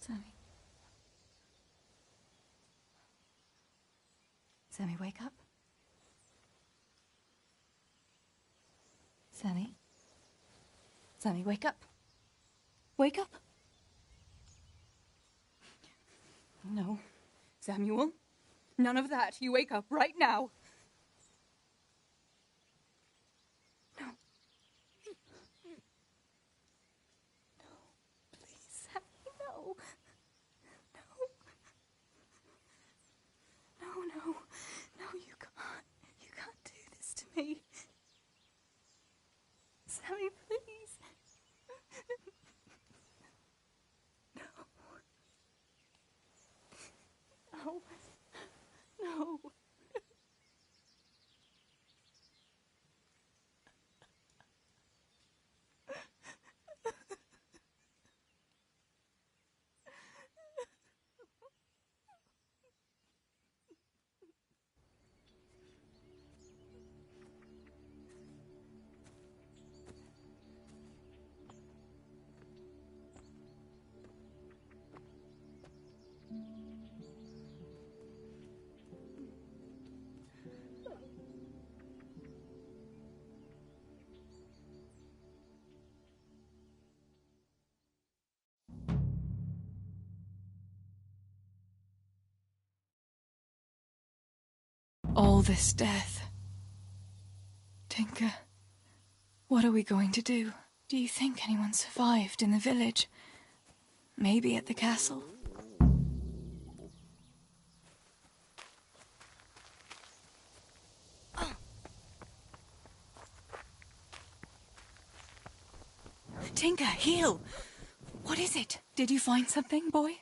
Sammy. Sammy, wake up. Sammy. Sammy, wake up. Wake up. No. Samuel. None of that. You wake up right now. No. No. Please, Sammy, no. No. No. No, you can't. You can't do this to me. Sammy, please. No. No. No. All this death. Tinker, what are we going to do? Do you think anyone survived in the village? Maybe at the castle? Tinker, heal! What is it? Did you find something, boy?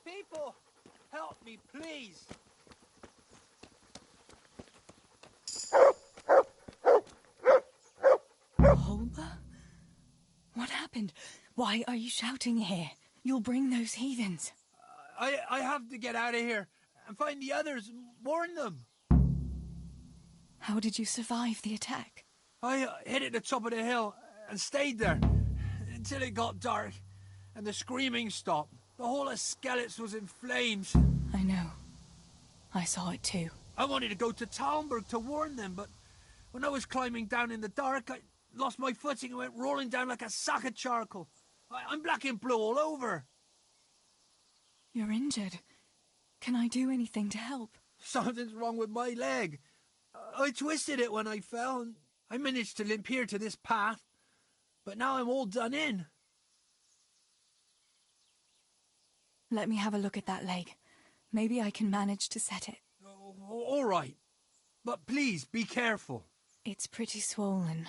People, help me, please. Holber? What happened? Why are you shouting here? You'll bring those heathens. I have to get out of here and find the others and warn them. How did you survive the attack? I hid at the top of the hill and stayed there until it got dark and the screaming stopped. The whole of Skalitz was in flames. I know. I saw it too. I wanted to go to Talmberg to warn them, but when I was climbing down in the dark, I lost my footing and went rolling down like a sack of charcoal. I'm black and blue all over. You're injured. Can I do anything to help? Something's wrong with my leg. I twisted it when I fell, and I managed to limp here to this path. But now I'm all done in. Let me have a look at that leg. Maybe I can manage to set it. All right. But please, be careful. It's pretty swollen.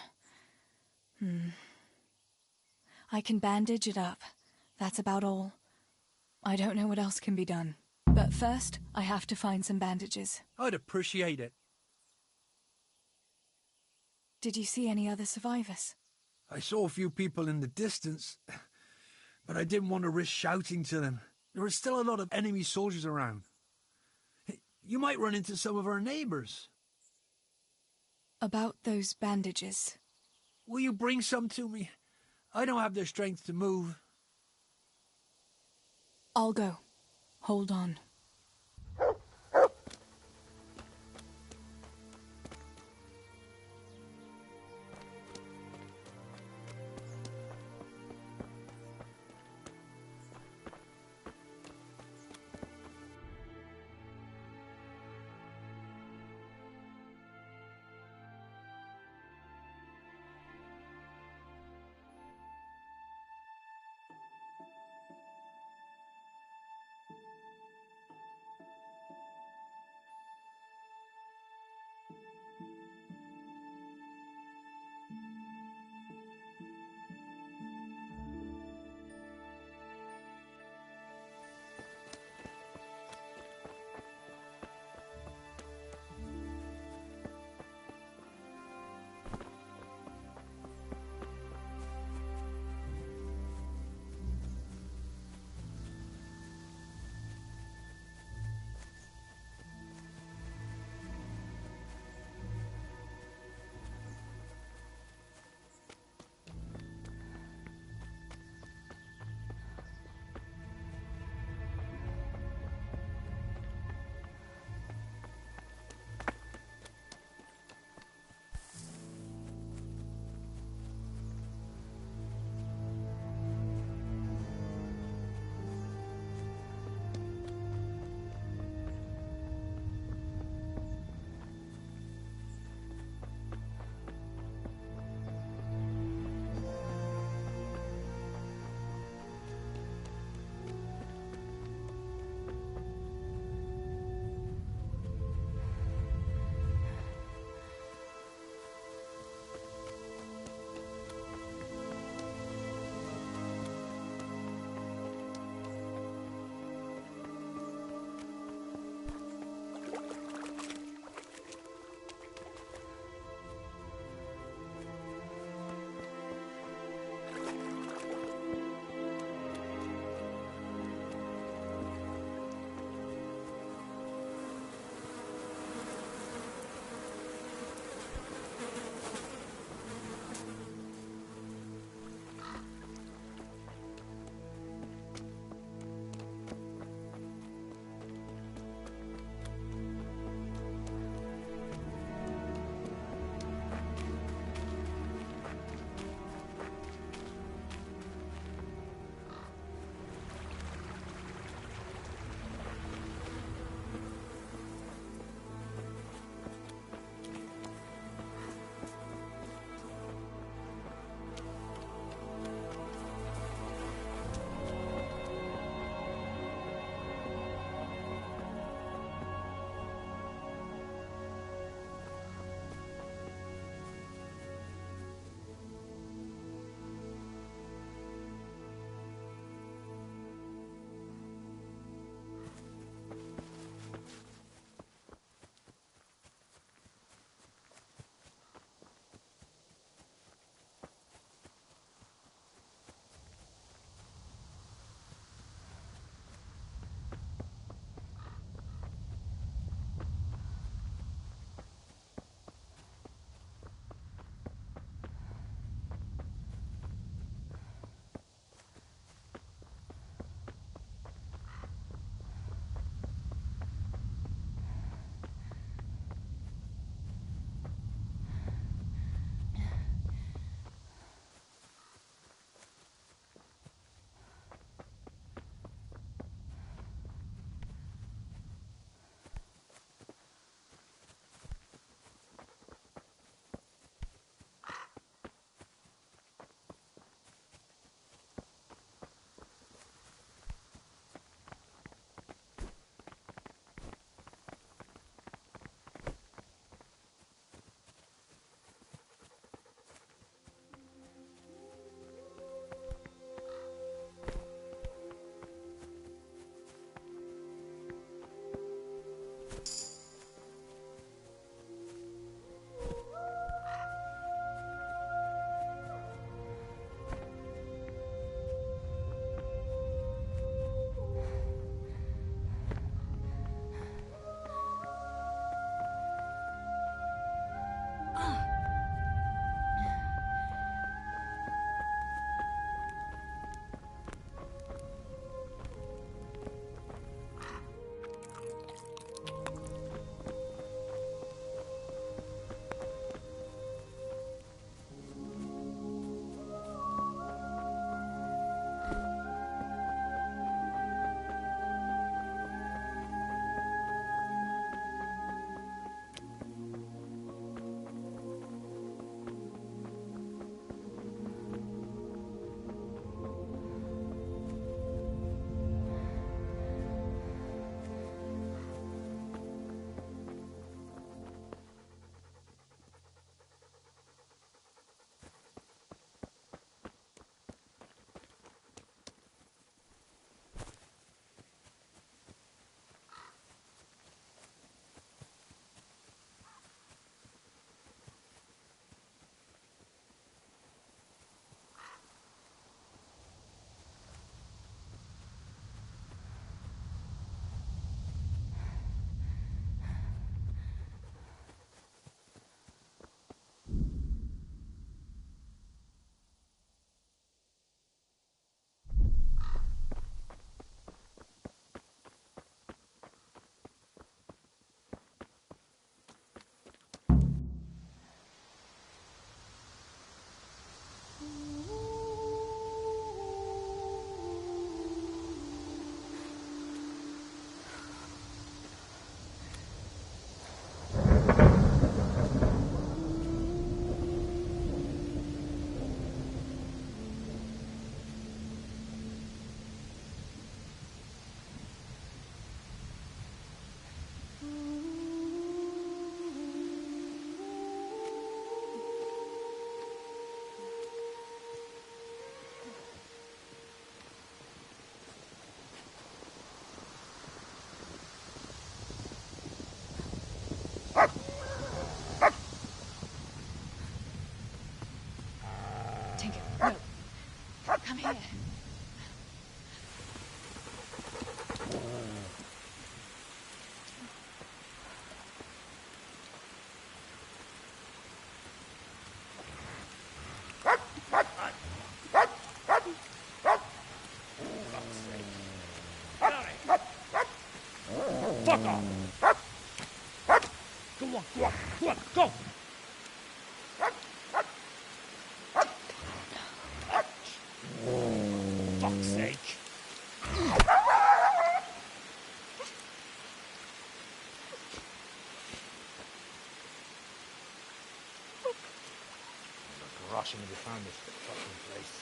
I can bandage it up. That's about all. I don't know what else can be done. But first, I have to find some bandages. I'd appreciate it. Did you see any other survivors? I saw a few people in the distance, but I didn't want to risk shouting to them. There were still a lot of enemy soldiers around. You might run into some of our neighbors. About those bandages. Will you bring some to me? I don't have the strength to move. I'll go. Hold on. fuck off! Go on, go on, go on, go! Fuck's sake. Rushing to find this fucking place.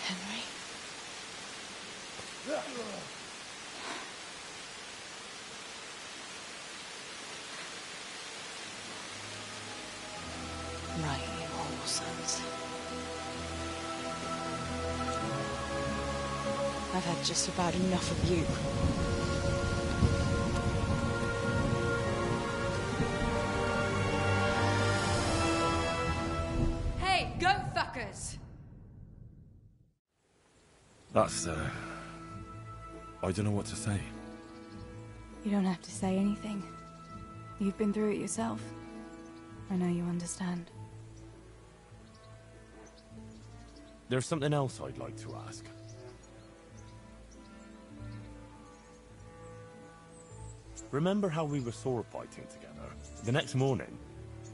Henry? Right, you whole sons. I've had just about enough of you. Hey, go fuckers! That's, I don't know what to say. You don't have to say anything. You've been through it yourself. I know you understand. There's something else I'd like to ask. Remember how we were sword fighting together? The next morning,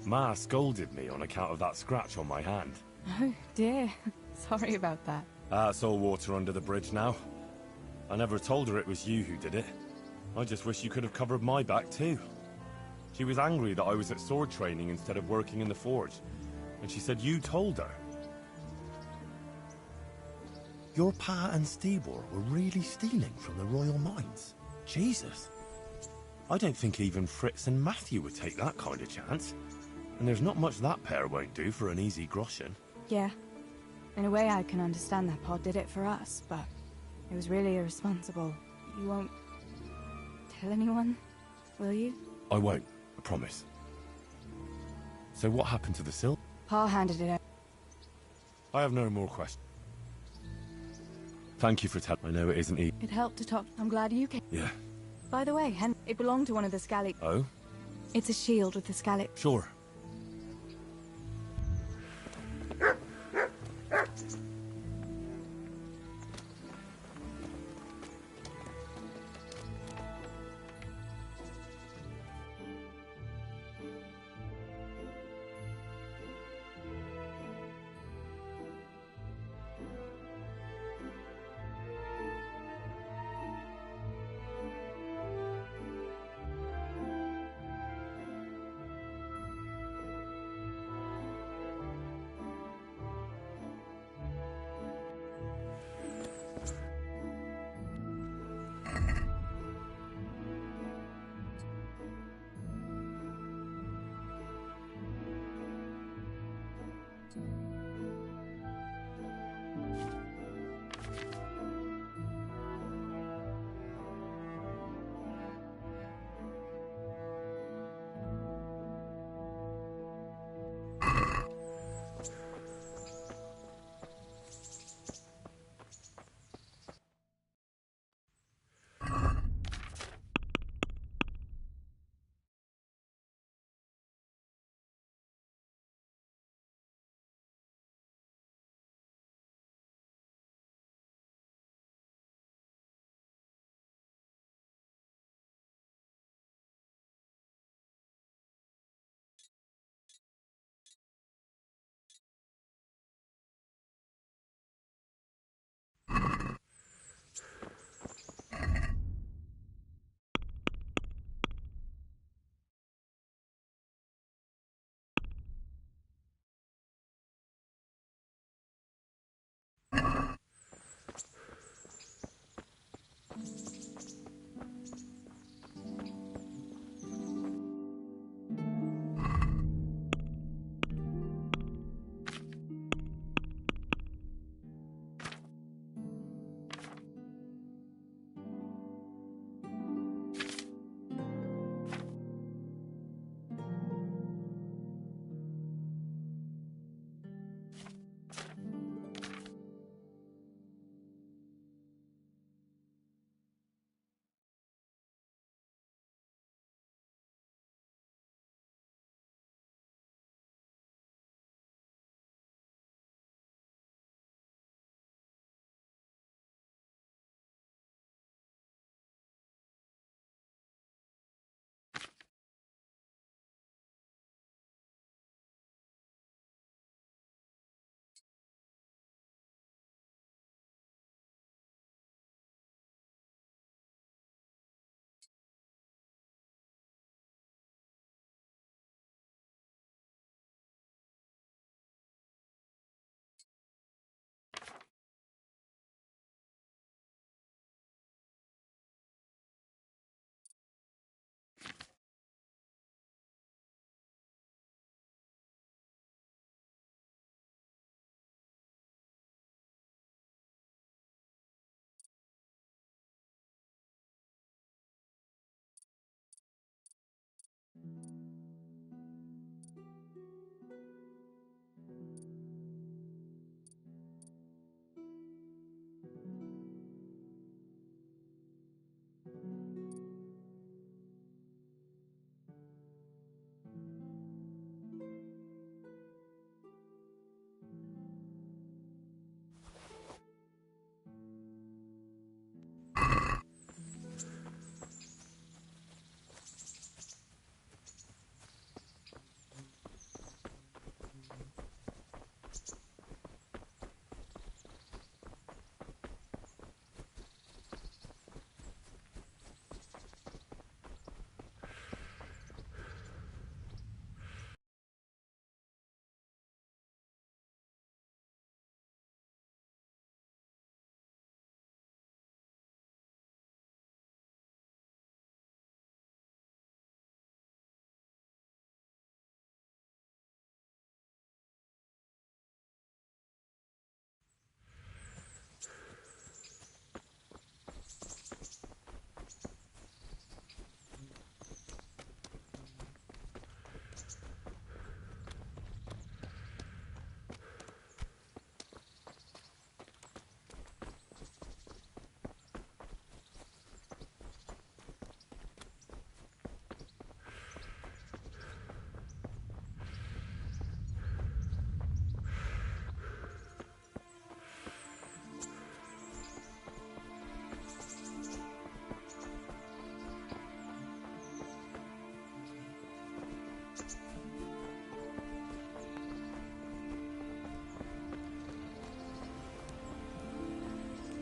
Ma scolded me on account of that scratch on my hand. Oh, dear. Sorry about that. It's all water under the bridge now. I never told her it was you who did it. I just wish you could have covered my back too. She was angry that I was at sword training instead of working in the forge. And she said you told her. Your pa and Stibor were really stealing from the royal mines? Jesus. I don't think even Fritz and Matthew would take that kind of chance. And there's not much that pair won't do for an easy groschen. Yeah. In a way, I can understand that Pa did it for us, but it was really irresponsible. You won't tell anyone, will you? I won't, I promise. So what happened to the silk? Pa handed it out. I have no more questions. Thank you for telling. I know it isn't easy. It helped to talk. I'm glad you came. Yeah. By the way, it belonged to one of the Scally. Oh? It's a shield with the Scally. Sure.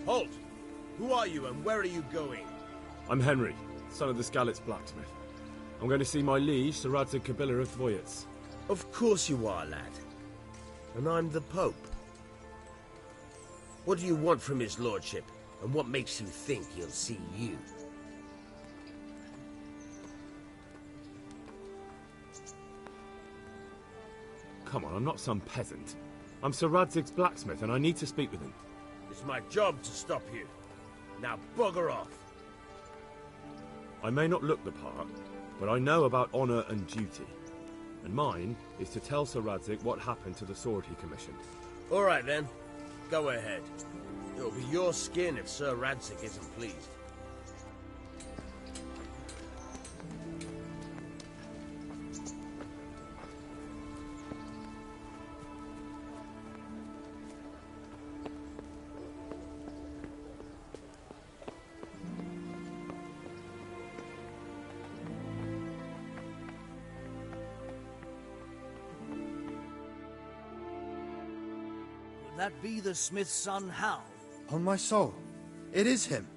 Halt! Who are you and where are you going? I'm Henry, son of the Skalitz blacksmith. I'm going to see my liege, Sir Radzig Kobyla of Dvoyets. Of course you are, lad. And I'm the Pope. What do you want from his lordship? And what makes you think he'll see you? Come on, I'm not some peasant. I'm Sir Radzig's blacksmith and I need to speak with him. It's my job to stop you. Now bugger off. I may not look the part, but I know about honour and duty. And mine is to tell Sir Radzig what happened to the sword he commissioned. All right then. Go ahead. It'll be your skin if Sir Radzig isn't pleased. That be the smith's son, Hal? On my soul. It is him.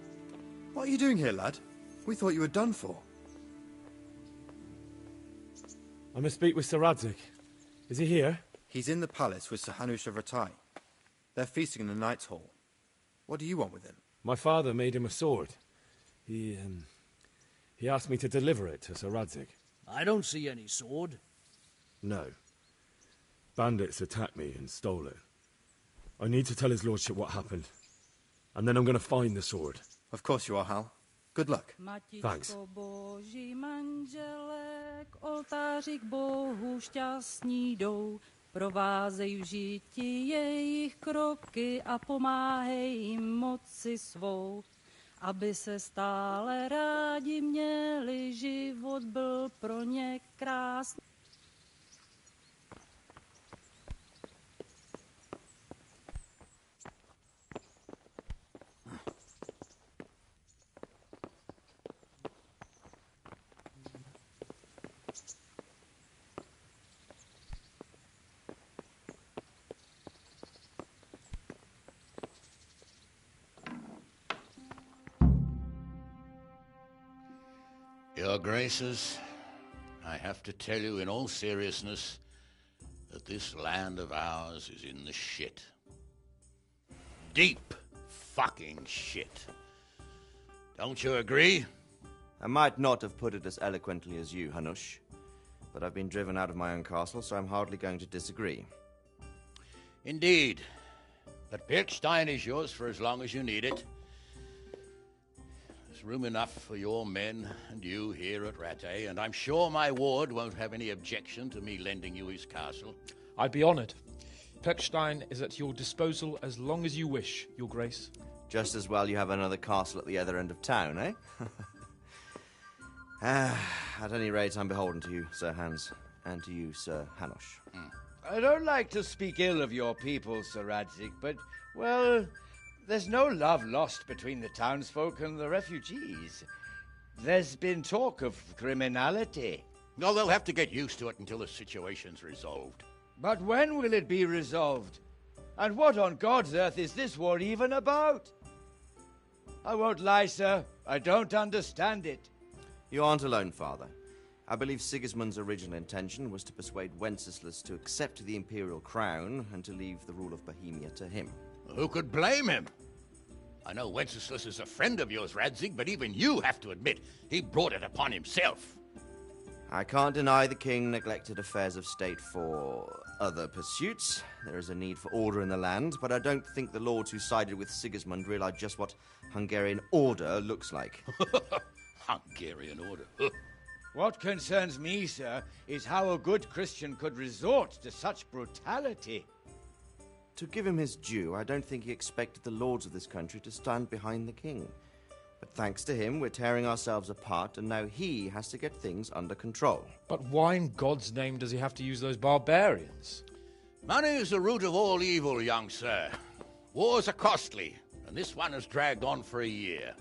What are you doing here, lad? We thought you were done for. I must speak with Sir Radzig. Is he here? He's in the palace with Sir Hanush of Rattay. They're feasting in the Knight's Hall. What do you want with him? My father made him a sword. He asked me to deliver it to Sir Radzig. I don't see any sword. No. Bandits attacked me and stole it. I need to tell his lordship what happened. And then I'm going to find the sword. Of course you are, Hal. Good luck. Thanks. Boží manželé k oltáři k Bohu šťastní jdou, provázej v žití jejich kroky a pomáhej jim moci svou, aby se stále rádi měli, život byl pro ně krásný. Your Graces, I have to tell you in all seriousness that this land of ours is in the shit. Deep fucking shit. Don't you agree? I might not have put it as eloquently as you, Hanush, but I've been driven out of my own castle, so I'm hardly going to disagree. Indeed. But Pirkstein is yours for as long as you need it. There's room enough for your men and you here at Rattay, and I'm sure my ward won't have any objection to me lending you his castle. I'd be honoured. Pirkstein is at your disposal as long as you wish, Your Grace. Just as well you have another castle at the other end of town, eh? At any rate, I'm beholden to you, Sir Hans, and to you, Sir Hanush. I don't like to speak ill of your people, Sir Radzig, but, well, there's no love lost between the townsfolk and the refugees. There's been talk of criminality. No, they'll have to get used to it until the situation's resolved. But when will it be resolved? And what on God's earth is this war even about? I won't lie, sir. I don't understand it. You aren't alone, Father. I believe Sigismund's original intention was to persuade Wenceslas to accept the imperial crown and to leave the rule of Bohemia to him. Who could blame him? I know Wenceslas is a friend of yours, Radzig, but even you have to admit he brought it upon himself. I can't deny the king neglected affairs of state for other pursuits. There is a need for order in the land, but I don't think the lords who sided with Sigismund realized just what Hungarian order looks like. Hungarian order? What concerns me, sir, is how a good Christian could resort to such brutality. To give him his due, I don't think he expected the lords of this country to stand behind the king. But thanks to him, we're tearing ourselves apart, and now he has to get things under control. But why in God's name does he have to use those barbarians? Money is the root of all evil, young sir. Wars are costly, and this one has dragged on for a year.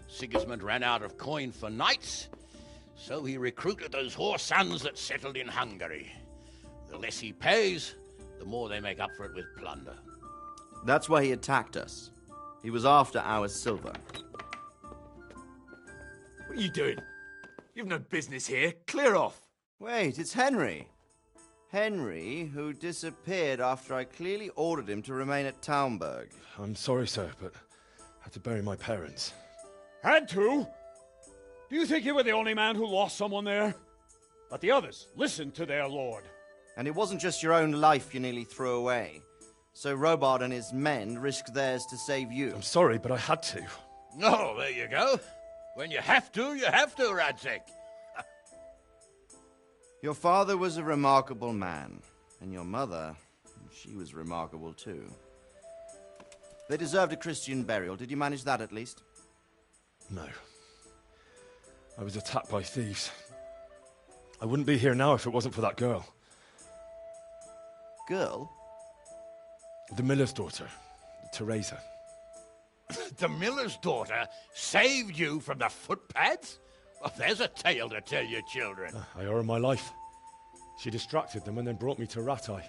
Sigismund ran out of coin for knights, so he recruited those whore sons that settled in Hungary. The less he pays, the more they make up for it with plunder. That's why he attacked us. He was after our silver. What are you doing? You've no business here. Clear off. Wait, it's Henry. Henry, who disappeared after I clearly ordered him to remain at Townburg. I'm sorry, sir, but I had to bury my parents. Had to? Do you think you were the only man who lost someone there? But the others listened to their lord. And it wasn't just your own life you nearly threw away. So Robard and his men risked theirs to save you. I'm sorry, but I had to. Oh, there you go. When you have to, Radzig. Your father was a remarkable man, and your mother, she was remarkable too. They deserved a Christian burial. Did you manage that at least? No. I was attacked by thieves. I wouldn't be here now if it wasn't for that girl. Girl? The miller's daughter, Teresa. The miller's daughter saved you from the footpads? Well, there's a tale to tell your children. I owe her my life. She distracted them and then brought me to Rattay.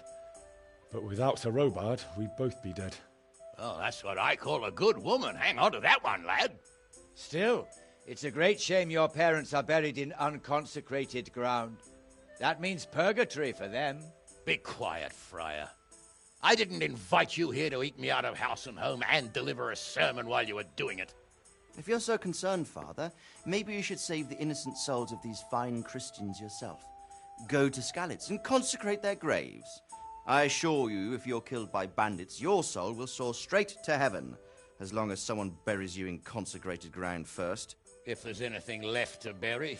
But without Sir Robard, we'd both be dead. Oh, that's what I call a good woman. Hang on to that one, lad. Still, it's a great shame your parents are buried in unconsecrated ground. That means purgatory for them. Be quiet, Friar. I didn't invite you here to eat me out of house and home and deliver a sermon while you were doing it. If you're so concerned, Father, maybe you should save the innocent souls of these fine Christians yourself. Go to Skalitz and consecrate their graves. I assure you, if you're killed by bandits, your soul will soar straight to heaven, as long as someone buries you in consecrated ground first. If there's anything left to bury,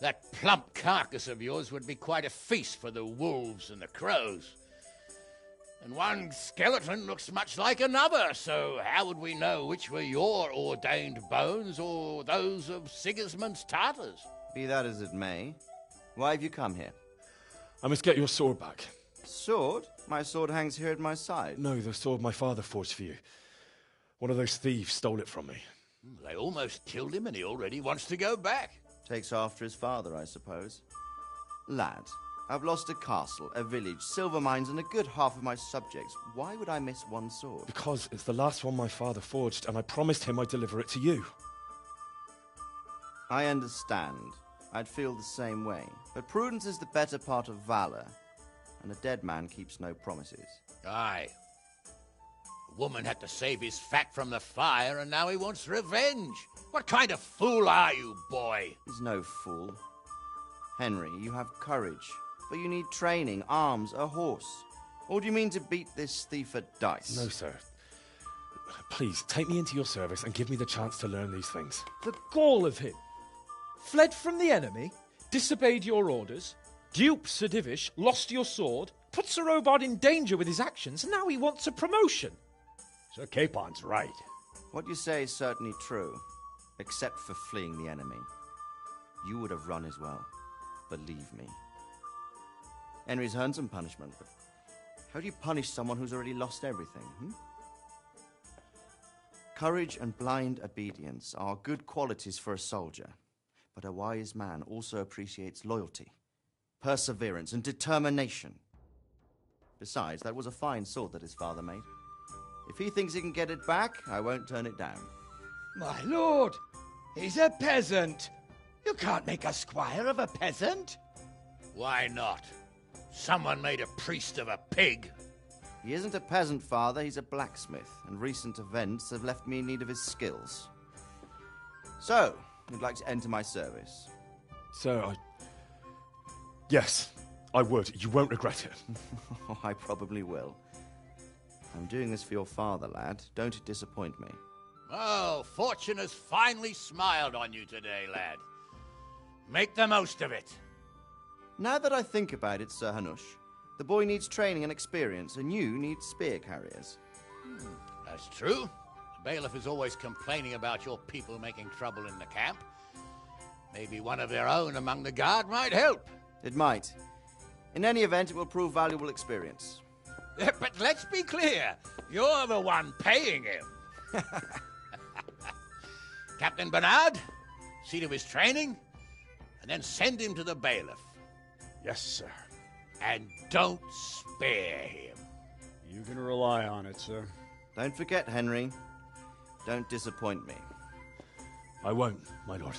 that plump carcass of yours would be quite a feast for the wolves and the crows. And one skeleton looks much like another, so how would we know which were your ordained bones or those of Sigismund's Tartars? Be that as it may, why have you come here? I must get your sword back. Sword? My sword hangs here at my side. No, the sword my father forged for you. One of those thieves stole it from me. They almost killed him and he already wants to go back. Takes after his father, I suppose. Lad, I've lost a castle, a village, silver mines, and a good half of my subjects. Why would I miss one sword? Because it's the last one my father forged, and I promised him I'd deliver it to you. I understand. I'd feel the same way. But prudence is the better part of valor, and a dead man keeps no promises. Aye. The woman had to save his fat from the fire, and now he wants revenge. What kind of fool are you, boy? He's no fool. Henry, you have courage, but you need training, arms, a horse. Or do you mean to beat this thief at dice? No, sir. Please, take me into your service and give me the chance to learn these things. The gall of him. Fled from the enemy, disobeyed your orders, duped Sir Divish, lost your sword, put Sir Robard in danger with his actions, and now he wants a promotion. Sir Capon's right. What you say is certainly true, except for fleeing the enemy. You would have run as well. Believe me. Henry's earned some punishment, but how do you punish someone who's already lost everything? Courage and blind obedience are good qualities for a soldier, but a wise man also appreciates loyalty, perseverance, and determination. Besides, that was a fine sword that his father made. If he thinks he can get it back, I won't turn it down. My lord, he's a peasant. You can't make a squire of a peasant. Why not? Someone made a priest of a pig. He isn't a peasant, Father. He's a blacksmith, and recent events have left me in need of his skills. So, you'd like to enter my service? Sir, Yes, I would. You won't regret it. Oh, I probably will. I'm doing this for your father, lad. Don't disappoint me. Oh, fortune has finally smiled on you today, lad. Make the most of it. Now that I think about it, Sir Hanush, the boy needs training and experience, and you need spear carriers. That's true. The bailiff is always complaining about your people making trouble in the camp. Maybe one of their own among the guard might help. It might. In any event, it will prove valuable experience. But let's be clear. You're the one paying him. Captain Bernard, see to his training, and then send him to the bailiff. Yes, sir. And don't spare him. You can rely on it, sir. Don't forget, Henry. Don't disappoint me. I won't, my lord.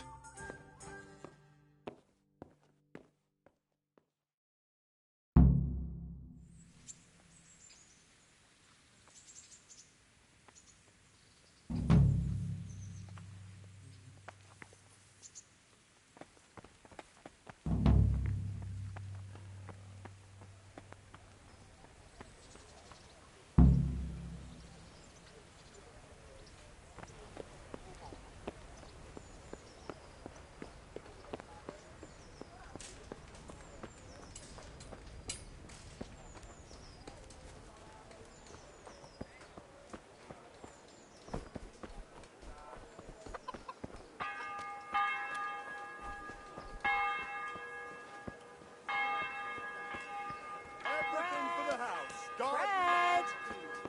Bread,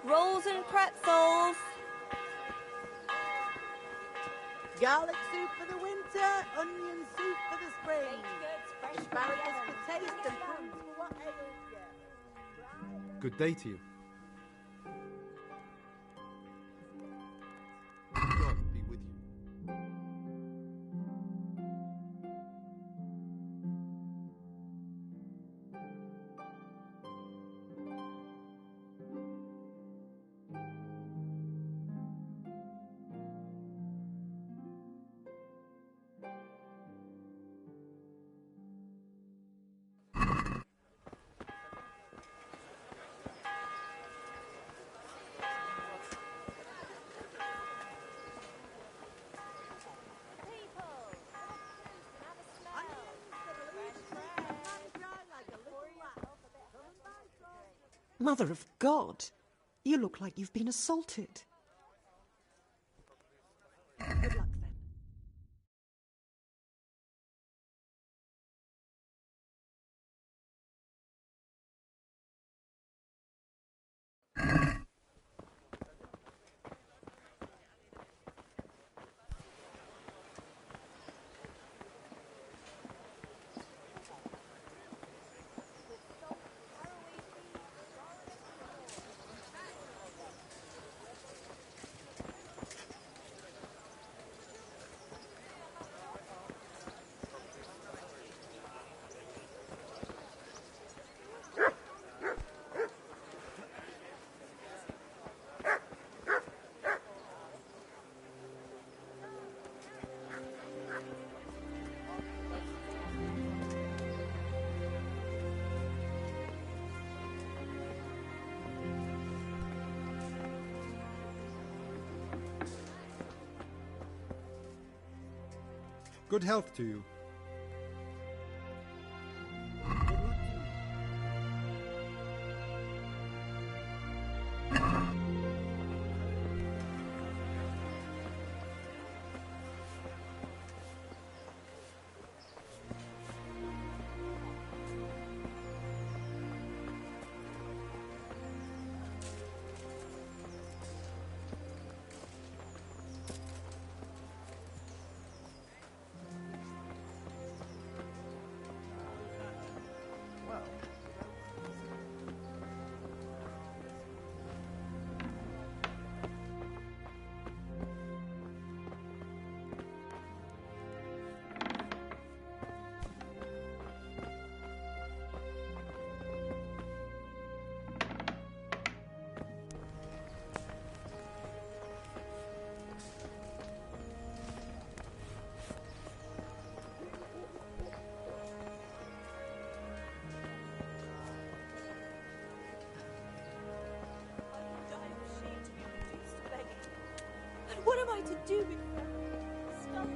rolls and pretzels. Garlic soup for the winter, onion soup for the spring. Asparagus for taste and prunes for what ails you. Good day to you. God be with you. Mother of God, you look like you've been assaulted. Good luck then. Good health to you. What am I to do with them? Stop it,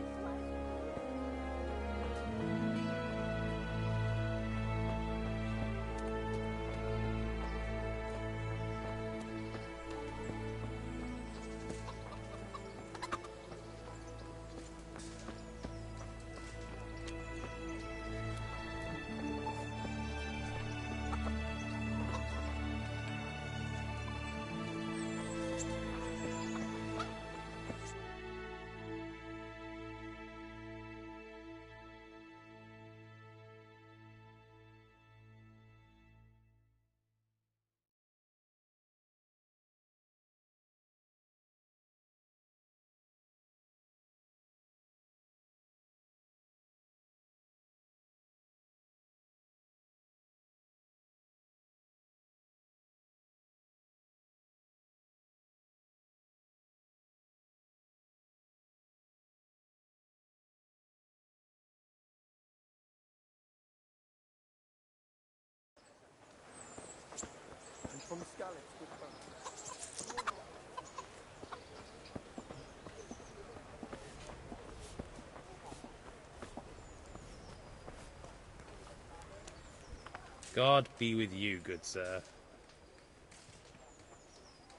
God be with you, good sir.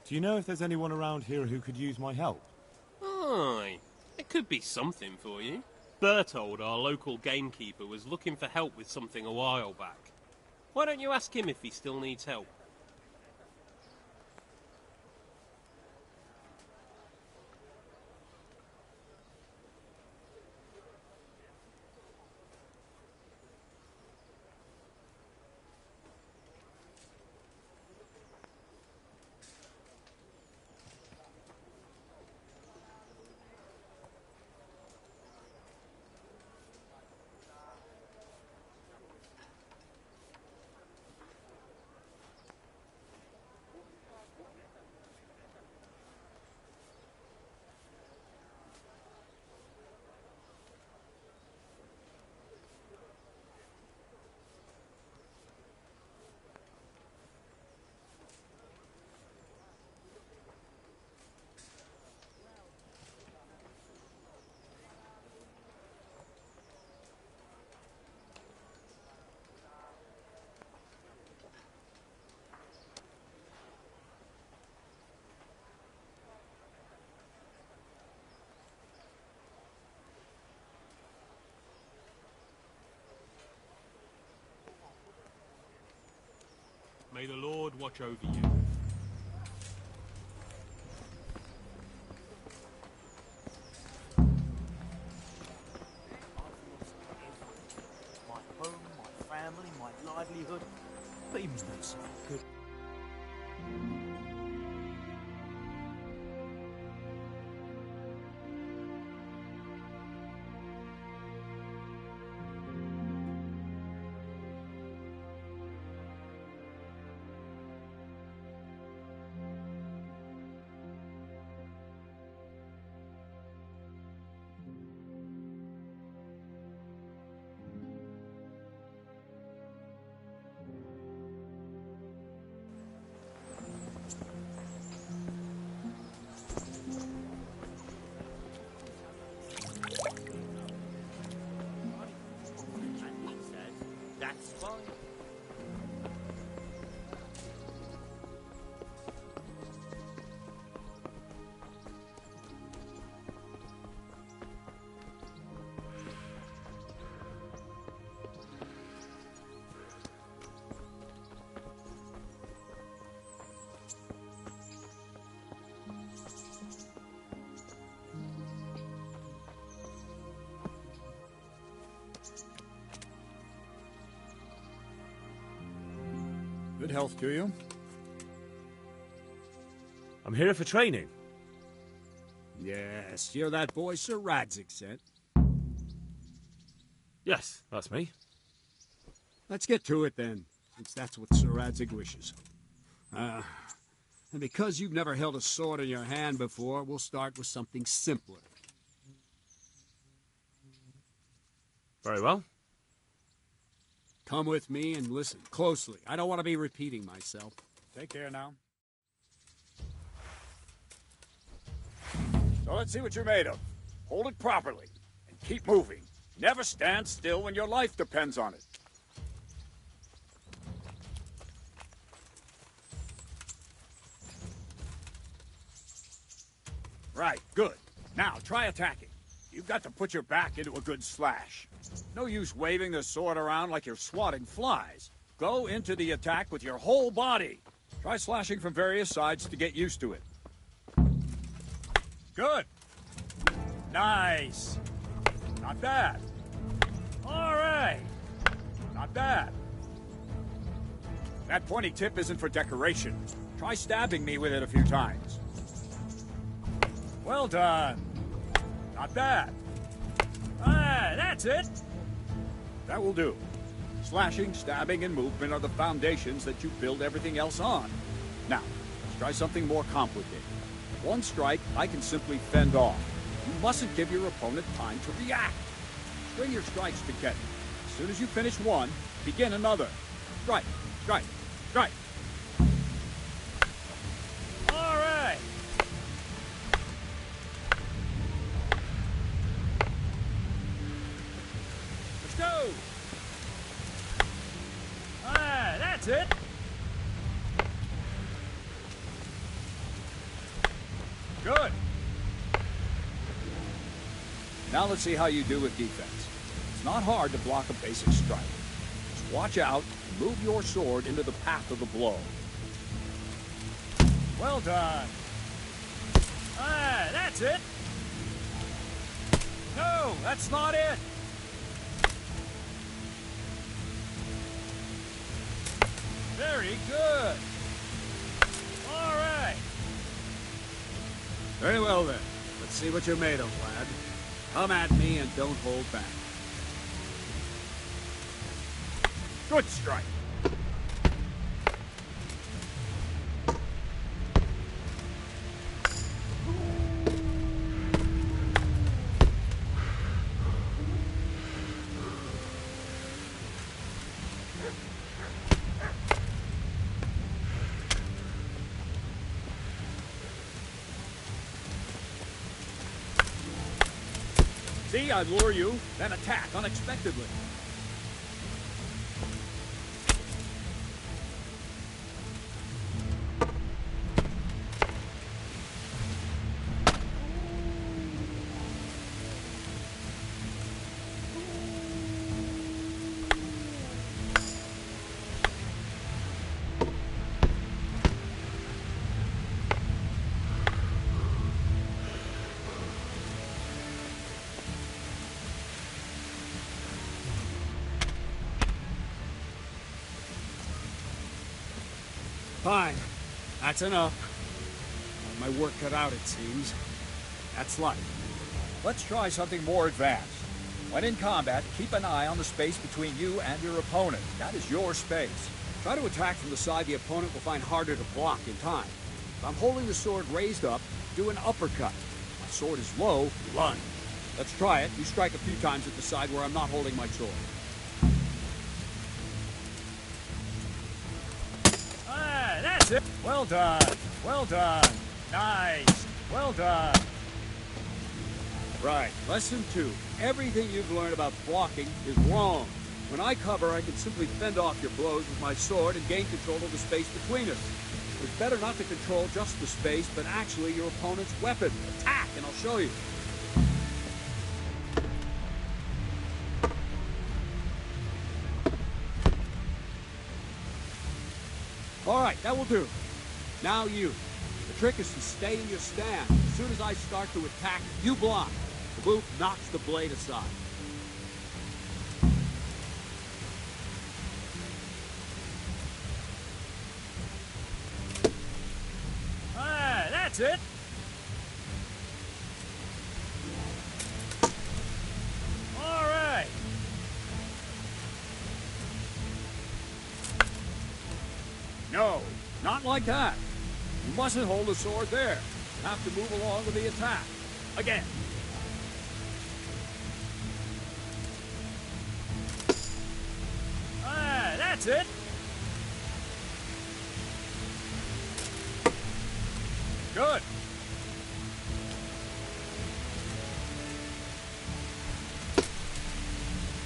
Do you know if there's anyone around here who could use my help? Aye, it could be something for you. Bertold, our local gamekeeper, was looking for help with something a while back. Why don't you ask him if he still needs help? May the Lord watch over you. My home, my family, my livelihood. Beams don't sound good. That's fine. Good health to you. I'm here for training. Yes, you're that boy Sir Radzig sent. Yes, that's me. Let's get to it then, since that's what Sir Radzig wishes. And because you've never held a sword in your hand before, we'll start with something simpler. Very well. Come with me and listen closely. I don't want to be repeating myself. Take care now. So let's see what you're made of. Hold it properly and keep moving. Never stand still when your life depends on it. Right, good. Now try attacking. You've got to put your back into a good slash. No use waving the sword around like you're swatting flies. Go into the attack with your whole body. Try slashing from various sides to get used to it. Good. Nice. Not bad. All right. Not bad. That pointy tip isn't for decoration. Try stabbing me with it a few times. Well done. Not bad. Ah, that's it. That will do. Slashing, stabbing, and movement are the foundations that you build everything else on. Now, let's try something more complicated. One strike, I can simply fend off. You mustn't give your opponent time to react. String your strikes together. As soon as you finish one, begin another. Strike, strike, strike. All right. Let's go. Ah, That's it! Good! Now let's see how you do with defense. It's not hard to block a basic strike. Just watch out and move your sword into the path of the blow. Well done! Ah, that's it! No, that's not it! Very good! All right! Very well then. Let's see what you're made of, lad. Come at me and don't hold back. Good strike! See, I lure you, then attack unexpectedly. Fine. That's enough. Got my work cut out, it seems. That's life. Let's try something more advanced. When in combat, keep an eye on the space between you and your opponent. That is your space. Try to attack from the side the opponent will find harder to block in time. If I'm holding the sword raised up, do an uppercut. If my sword is low, lunge. Let's try it. You strike a few times at the side where I'm not holding my sword. That's it. Well done. Well done. Nice. Well done. Right. Lesson 2. Everything you've learned about blocking is wrong. When I cover, I can simply fend off your blows with my sword and gain control of the space between us. It's better not to control just the space, but actually your opponent's weapon. Attack, and I'll show you. All right, that will do. Now you. The trick is to stay in your stand. As soon as I start to attack, you block. The move knocks the blade aside. Ah, that's it. All right. No, not like that. You mustn't hold the sword there. You have to move along with the attack. Again. Ah, that's it. Good.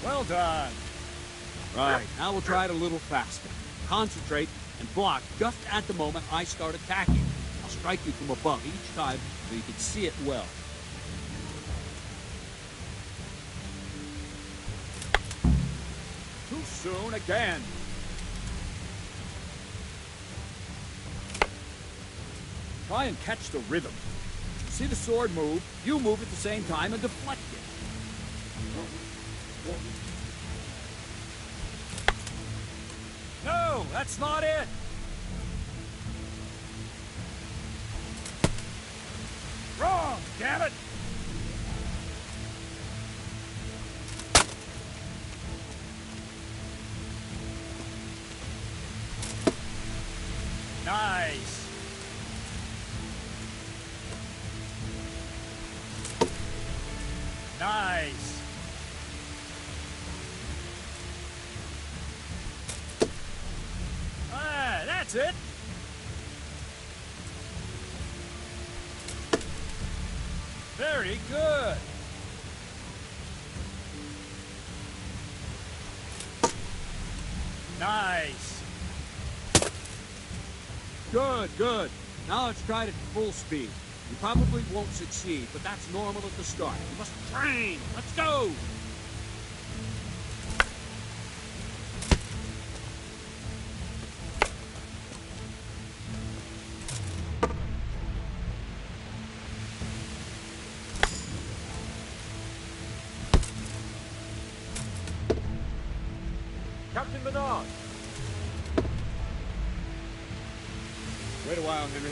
Well done. Right, now we'll try it a little faster. Concentrate and block just at the moment I start attacking. I'll strike you from above each time so you can see it well. Too soon again. Try and catch the rhythm. See the sword move, you move at the same time and deflect it. No, that's not it. Wrong, damn it. Nice. Nice. Ah, that's it. Very good. Nice. Good, good. Now let's try it at full speed. You probably won't succeed, but that's normal at the start. You must train. Let's go! Captain Bernard! Wait a while, Henry.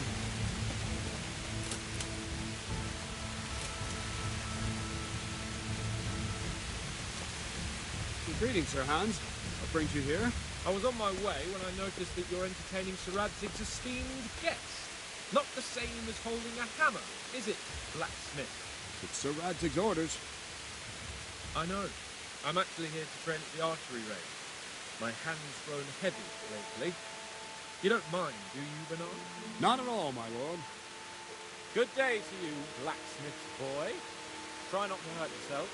Greetings, Sir Hans. What brings you here? I was on my way when I noticed that you're entertaining Sir Radzig's esteemed guest. Not the same as holding a hammer, is it, blacksmith? It's Sir Radzig's orders. I know. I'm actually here to train at the archery range. My hand's grown heavy lately. You don't mind, do you, Bernard? Not at all, my lord. Good day to you, blacksmith's boy. Try not to hurt yourself.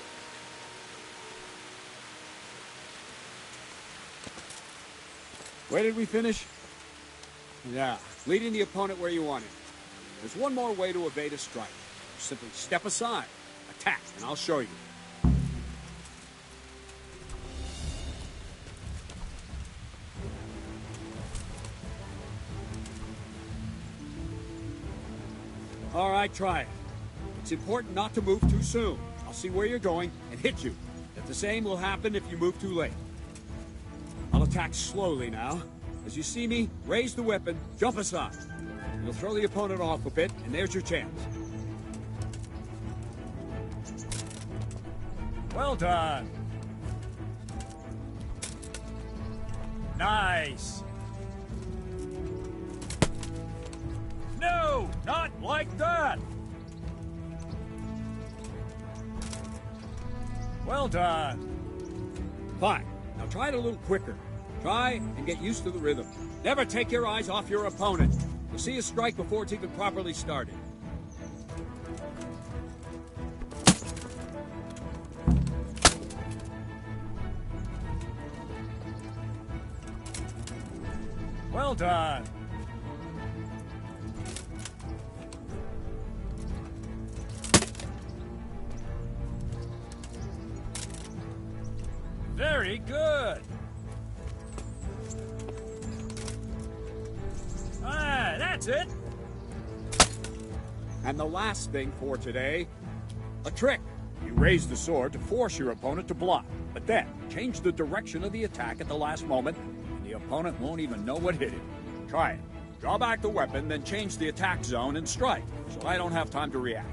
Where did we finish? Yeah, leading the opponent where you want him. There's one more way to evade a strike. Simply step aside, attack, and I'll show you. All right, try it. It's important not to move too soon. I'll see where you're going and hit you. If the same will happen if you move too late. I'll attack slowly now. As you see me, raise the weapon, jump aside. You'll throw the opponent off a bit, and there's your chance. Well done. Nice. No, not like that. Well done. Fine. Now try it a little quicker. Try and get used to the rhythm. Never take your eyes off your opponent. You'll see a strike before it's even properly started. Well done. Very good. That's it. And the last thing for today, a trick. You raise the sword to force your opponent to block, but then change the direction of the attack at the last moment, and the opponent won't even know what hit him. Try it. Draw back the weapon, then change the attack zone and strike, so I don't have time to react.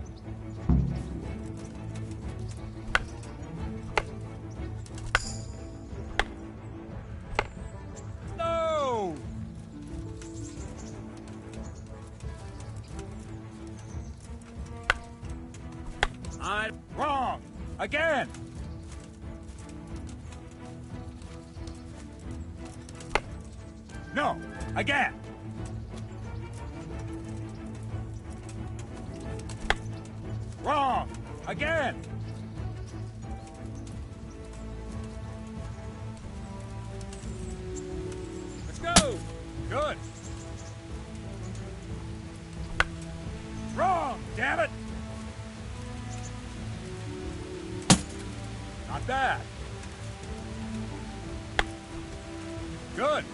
Wrong! Again! No! Again! Wrong! Again! Let's go! Good! Wrong! Damn it! Not bad. Good.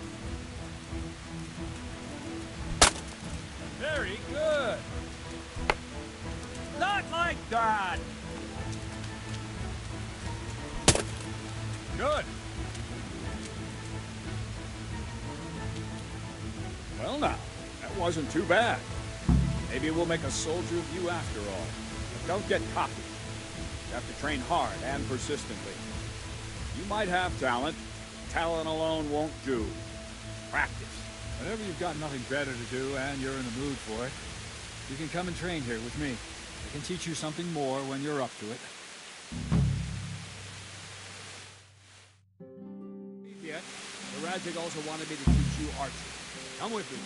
Very good. Not like that. Good. Well now, that wasn't too bad. Maybe we'll make a soldier of you after all. But don't get cocky. You have to train hard and persistently. You might have talent. Talent alone won't do. Practice. Whenever you've got nothing better to do and you're in the mood for it, you can come and train here with me. I can teach you something more when you're up to it. Yet, the Radzig also wanted me to teach you archery. Come with me.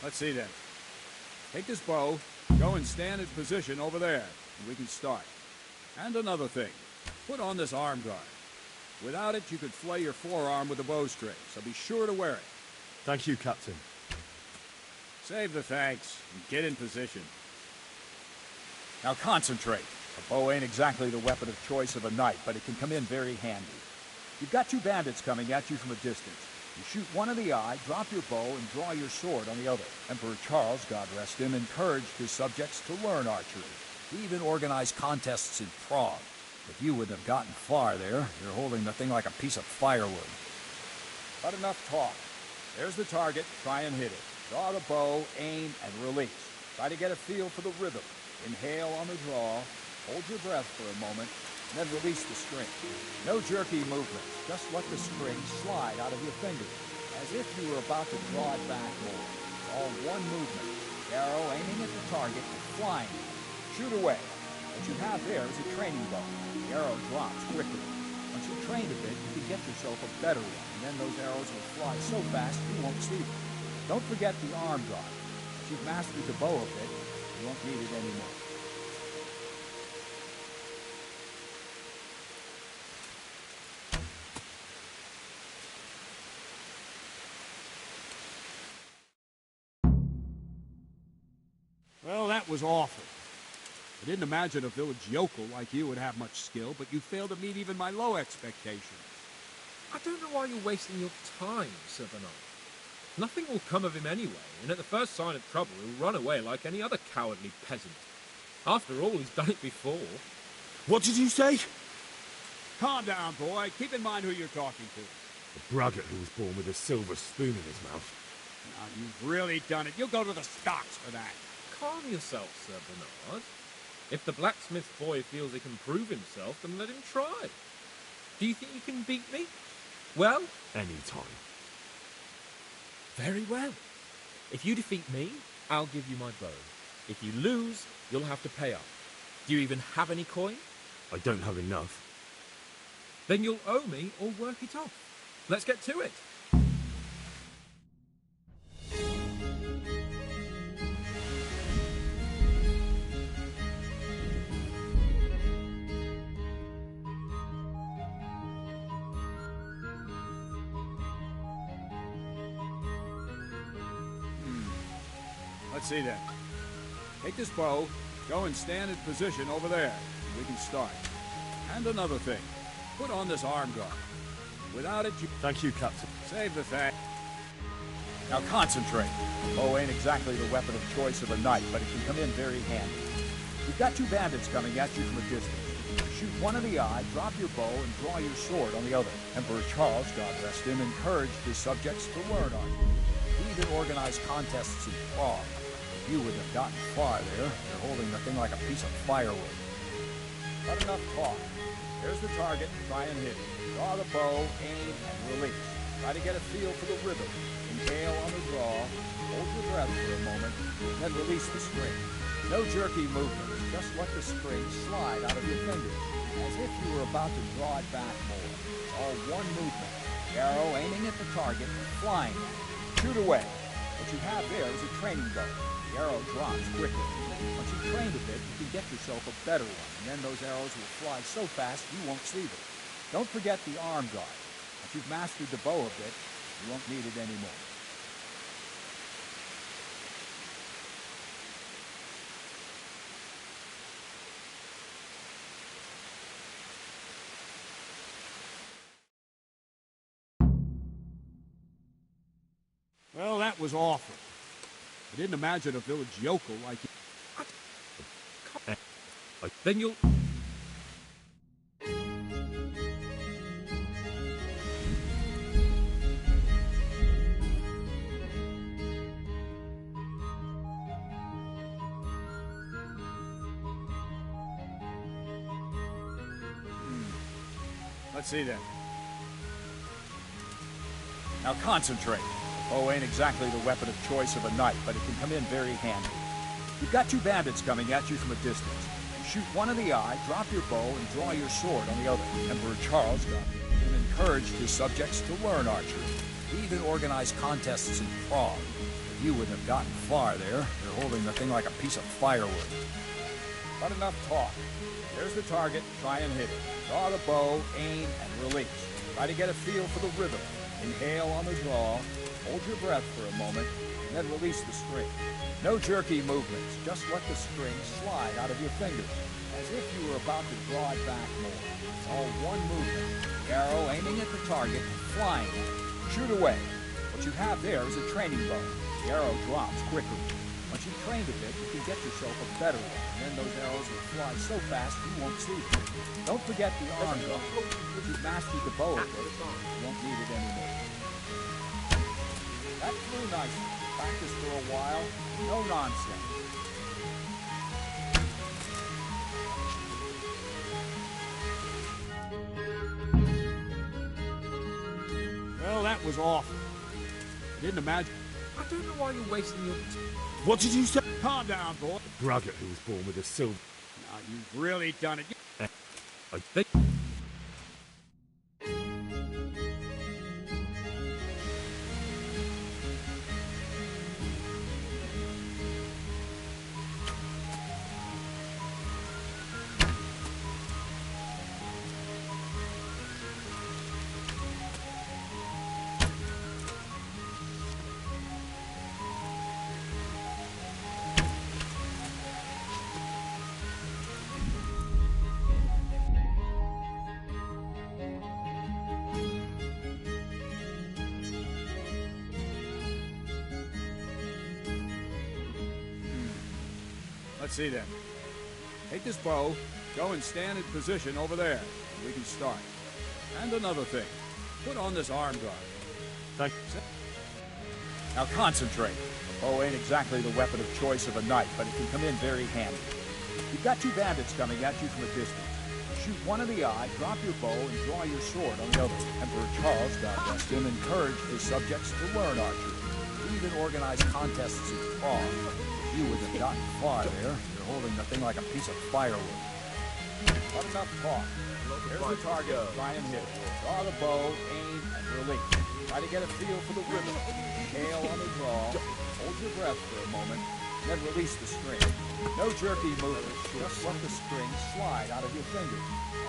Let's see then. Take this bow, go and stand in position over there, and we can start. And another thing, put on this arm guard. Without it, you could flay your forearm with a bowstring, so be sure to wear it. Thank you, Captain. Save the thanks, and get in position. Now concentrate. A bow ain't exactly the weapon of choice of a knight, but it can come in very handy. You've got two bandits coming at you from a distance. You shoot one in the eye, drop your bow, and draw your sword on the other. Emperor Charles, God rest him, encouraged his subjects to learn archery. He even organized contests in Prague. If you wouldn't have gotten far there, you're holding the thing like a piece of firewood. But enough talk. There's the target. Try and hit it. Draw the bow, aim, and release. Try to get a feel for the rhythm. Inhale on the draw, hold your breath for a moment, and then release the string. No jerky movements. Just let the string slide out of your fingers, as if you were about to draw it back more. All one movement. The arrow aiming at the target and flying. Shoot away. What you have there is a training bow. The arrow drops quickly. Once you've trained a bit, you can get yourself a better one, and then those arrows will fly so fast you won't see them. Don't forget the arm guard. Once you've mastered the bow a bit, you won't need it anymore. Well, that was awful. I didn't imagine a village yokel like you would have much skill, but you failed to meet even my low expectations. I don't know why you're wasting your time, Sir Bernard. Nothing will come of him anyway, and at the first sign of trouble he'll run away like any other cowardly peasant. After all, he's done it before. What did you say? Calm down, boy. Keep in mind who you're talking to. The braggart who was born with a silver spoon in his mouth. Now, you've really done it. You'll go to the stocks for that. Calm yourself, Sir Bernard. If the blacksmith boy feels he can prove himself, then let him try. Do you think you can beat me? Well? Any time. Very well. If you defeat me, I'll give you my bow. If you lose, you'll have to pay up. Do you even have any coin? I don't have enough. Then you'll owe me or work it off. Let's get to it. Let's see then. Take this bow, go and stand in position over there. We can start. And another thing, put on this arm guard. Without it, you... Thank you, Captain. Save the thanks. Now concentrate. Bow ain't exactly the weapon of choice of a knight, but it can come in very handy. You've got two bandits coming at you from a distance. Shoot one in the eye, drop your bow, and draw your sword on the other. Emperor Charles, God rest him, encouraged his subjects to learn archery. He even organized contests in Prague. If you wouldn't have gotten far there, you're holding the thing like a piece of firewood. But enough talk. There's the target. Try and hit it. Draw the bow, aim, and release. Try to get a feel for the rhythm. Inhale on the draw. Hold your breath for a moment, then release the string. No jerky movements. Just let the string slide out of your fingers, as if you were about to draw it back more. All one movement. The arrow aiming at the target and flying at it. Shoot away. What you have there is a training bow. The arrow drops quickly. Once you've trained a bit, you can get yourself a better one, and then those arrows will fly so fast you won't see them. Don't forget the arm guard. Once you've mastered the bow a bit, you won't need it anymore. Well, that was awful. I didn't imagine a village yokel like you. Then you'll... Let's see then. Now concentrate. Bow ain't exactly the weapon of choice of a knight, but it can come in very handy. You've got two bandits coming at you from a distance. You shoot one in the eye, drop your bow, and draw your sword on the other. Emperor Charles got it and encouraged his subjects to learn archery. He even organized contests in Prague. You wouldn't have gotten far there. You're holding the thing like a piece of firewood. But enough talk. There's the target. Try and hit it. Draw the bow, aim, and release. Try to get a feel for the rhythm. Inhale on the draw. Hold your breath for a moment, and then release the string. No jerky movements. Just let the string slide out of your fingers, as if you were about to draw it back more. It's all one movement. The arrow aiming at the target, flying at it. Shoot away. What you have there is a training bow. The arrow drops quickly. Once you've trained a bit, you can get yourself a better one, and then those arrows will fly so fast you won't see them. Don't forget the arm draw. If you've mastered the bow a bit, you won't need it anymore. That flew nicely. Practice for a while. No nonsense. Well, that was awful. I didn't imagine. I don't know why you're wasting your time. What did you say? Calm down, boy. Braggart who was born with a silver. Now, you've really done it. I think. Let's see then. Take this bow, go and stand in position over there, and we can start. And another thing, put on this arm guard. Thanks. Now concentrate. A bow ain't exactly the weapon of choice of a knight, but it can come in very handy. You've got two bandits coming at you from a distance. Shoot one in the eye, drop your bow, and draw your sword on the other. Emperor Charles, God rest him, encouraged his subjects to learn archery. He even organized contests in Prague. You would have gotten far there. You're holding the thing like a piece of firewood. Not enough talk. There's the target. Try and hit it. Draw the bow, aim, and release. Try to get a feel for the rhythm. Inhale on the draw. Hold your breath for a moment, then release the string. No jerky movements. Just let the string slide out of your fingers,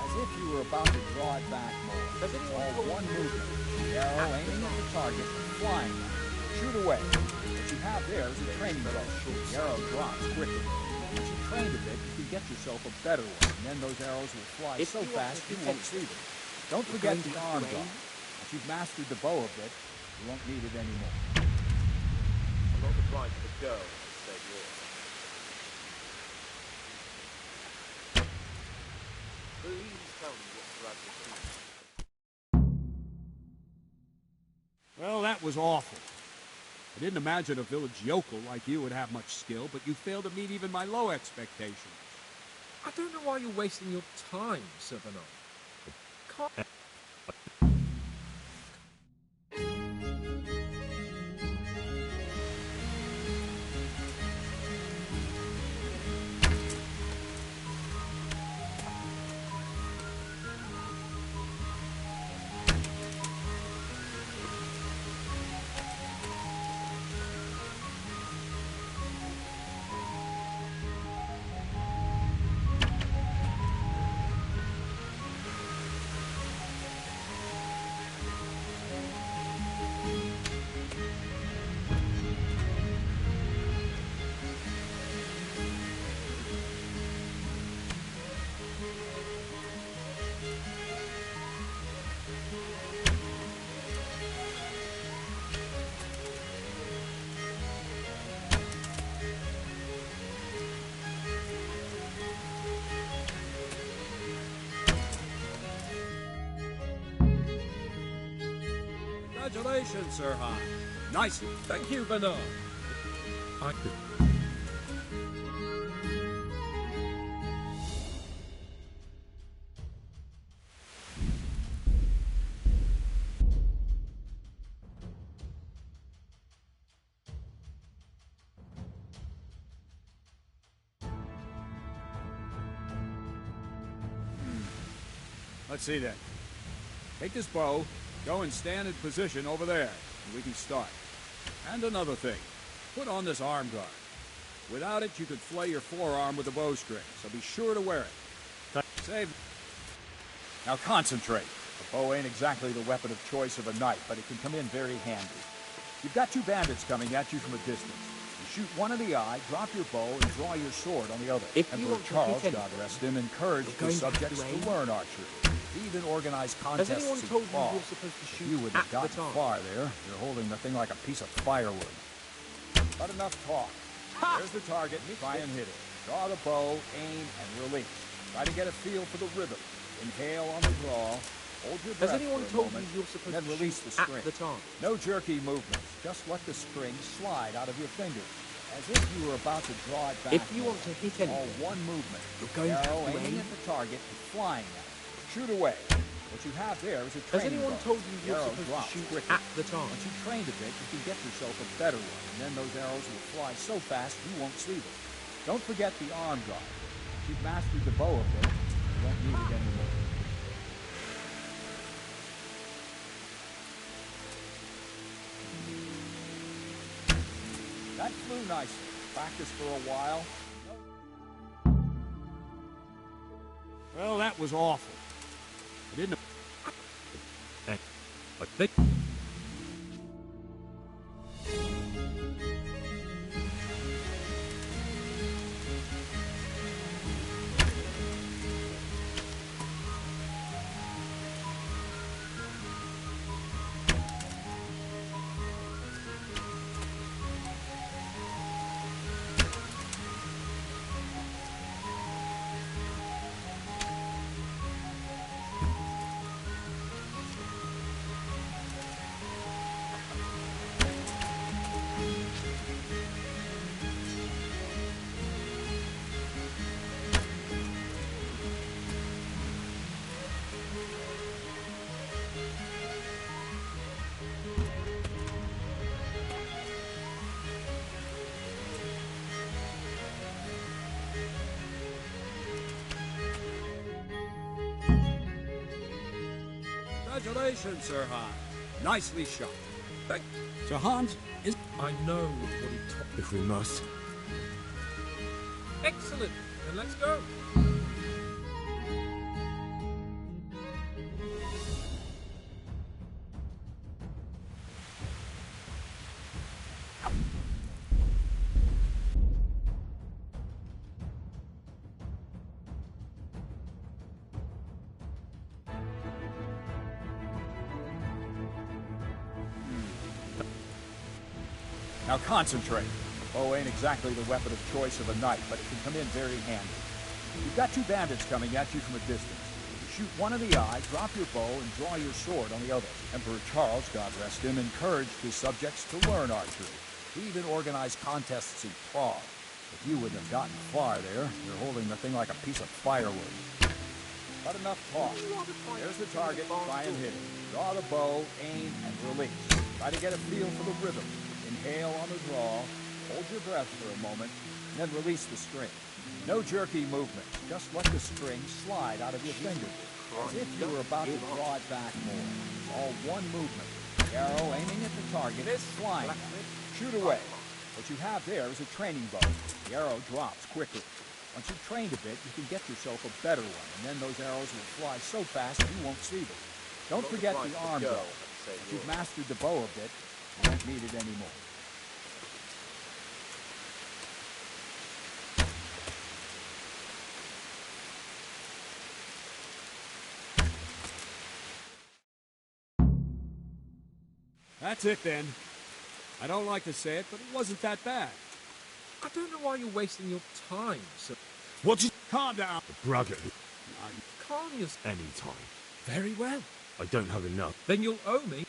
as if you were about to draw it back more. It's all one movement. The arrow aiming at the target, flying at it. Shoot away. What you have there is a training bow. The arrow drops quickly. Once you've trained a bit, you can get yourself a better one, and then those arrows will fly so fast you won't see them. Don't forget the arm draw. If you've mastered the bow a bit, you won't need it anymore. I'm not the bride for the girl, said yours. Please tell me what Bradley thinks. Well, that was awful. I didn't imagine a village yokel like you would have much skill, but you failed to meet even my low expectations. I don't know why you're wasting your time, Sir Bernard. Can't... Congratulations, Sir Han. Nicely. Thank you, Bernard. I could... Let's see then. Take this bow, go and stand in position over there, and we can start. And another thing, Put on this arm guard. Without it, you could flay your forearm with a bowstring, so be sure to wear it. Save. Now concentrate. A bow ain't exactly the weapon of choice of a knight, but it can come in very handy. You've got two bandits coming at you from a distance. You shoot one in the eye, drop your bow, and draw your sword on the other. Emperor Charles, God rest him, encouraged his subjects to learn archery. He even organized contests Has anyone told you Prague. you're supposed to shoot You wouldn't have gotten far there. You're holding the thing like a piece of firewood. But enough talk. There's the target. Try and hit it. Draw the bow, aim, and release. Try to get a feel for the rhythm. Inhale on the draw. Hold your breath Has anyone for a told moment, you you're supposed then to release shoot the at string. the target? No jerky movements. Just let the string slide out of your fingers, as if you were about to draw it back. If you want to hit anything, all one movement. you're going to Arrow have to aiming aim. at the target and flying at it. Shoot away. What you have there is a Has training anyone bow. told you you're Arrow supposed to drops shoot quickly. at the target? Once you trained a bit, you can get yourself a better one, and then those arrows will fly so fast you won't see them. Don't forget the arm guard. If you've mastered the bow a bit, you won't need it anymore. That flew nicely. Practice for a while. Well, that was awful. I didn't. I think. Congratulations, Sir Hans. Nicely shot. Sir Hans is... I know what he taught. If we must. Excellent. Then let's go. Now concentrate. Bow ain't exactly the weapon of choice of a knight, but it can come in very handy. You've got two bandits coming at you from a distance. You shoot one in the eye, drop your bow, and draw your sword on the other. Emperor Charles, God rest him, encouraged his subjects to learn archery. He even organized contests in Prague. If you wouldn't have gotten far there, you're holding the thing like a piece of firewood. But enough talk. There's the target. Try and hit it. Draw the bow, aim, and release. Try to get a feel for the rhythm. Inhale on the draw, hold your breath for a moment, and then release the string. No jerky movements, just let the string slide out of your fingers, as if you were about to draw it back more. All one movement. The arrow aiming at the target, flying at it. Shoot away. What you have there is a training bow. The arrow drops quickly. Once you've trained a bit, you can get yourself a better one, and then those arrows will fly so fast you won't see them. Don't forget the arm bow. If you've mastered the bow a bit, you won't need it anymore. That's it then. I don't like to say it, but it wasn't that bad. I don't know why you're wasting your time, sir. What you... Calm down. The braggart. Calm yourself. Any time. Very well. I don't have enough. Then you'll owe me.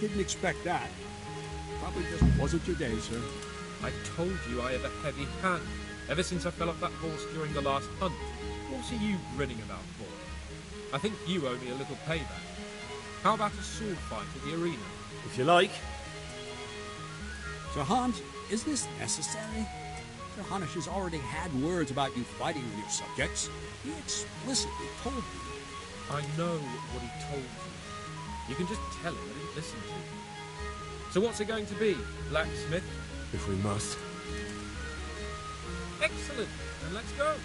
didn't expect that. Probably just wasn't your day, sir. I told you I have a heavy hand. Ever since I fell off that horse during the last hunt. What are you grinning about for? I think you owe me a little payback. How about a sword fight at the arena? If you like. Sir Hans, is this necessary? Sir Hanush has already had words about you fighting with your subjects. He explicitly told me. I know what he told you. You can just tell him I didn't listen to you. So what's it going to be, blacksmith? If we must. Excellent. Then let's go.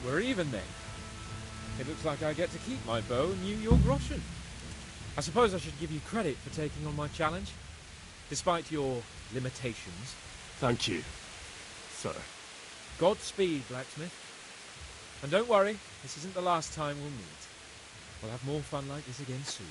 We're even then. It looks like I get to keep my bow and you your groschen. I suppose I should give you credit for taking on my challenge, despite your limitations. Thank you, sir. Godspeed, blacksmith. And don't worry, this isn't the last time we'll meet. We'll have more fun like this again soon.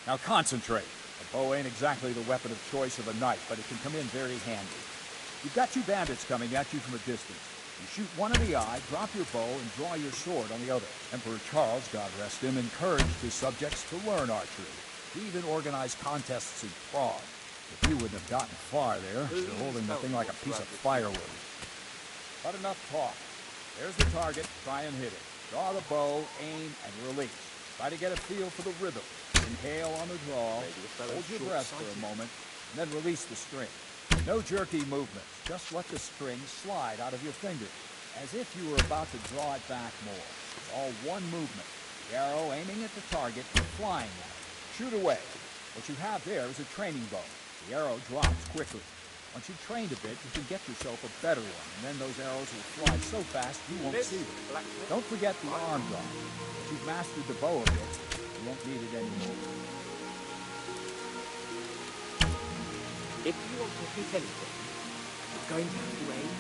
Now concentrate. A bow ain't exactly the weapon of choice of a knight, but it can come in very handy. You've got two bandits coming at you from a distance. You shoot one in the eye, drop your bow, and draw your sword on the other. Emperor Charles, God rest him, encouraged his subjects to learn archery. He even organized contests in Prague. If you wouldn't have gotten far there, you're holding the thing like a piece of firewood. But enough talk. There's the target. Try and hit it. Draw the bow, aim, and release. Try to get a feel for the rhythm. Inhale on the draw, hold your breath for a moment, and then release the string. No jerky movements. Just let the string slide out of your fingers, as if you were about to draw it back more. It's all one movement. The arrow aiming at the target and flying at it. Shoot away. What you have there is a training bow. The arrow drops quickly. Once you've trained a bit, you can get yourself a better one, and then those arrows will fly so fast you won't see them. Don't forget the arm drop. If you've mastered the bow a bit, you won't need it anymore. If you want to hit anything, it's going to have to aim.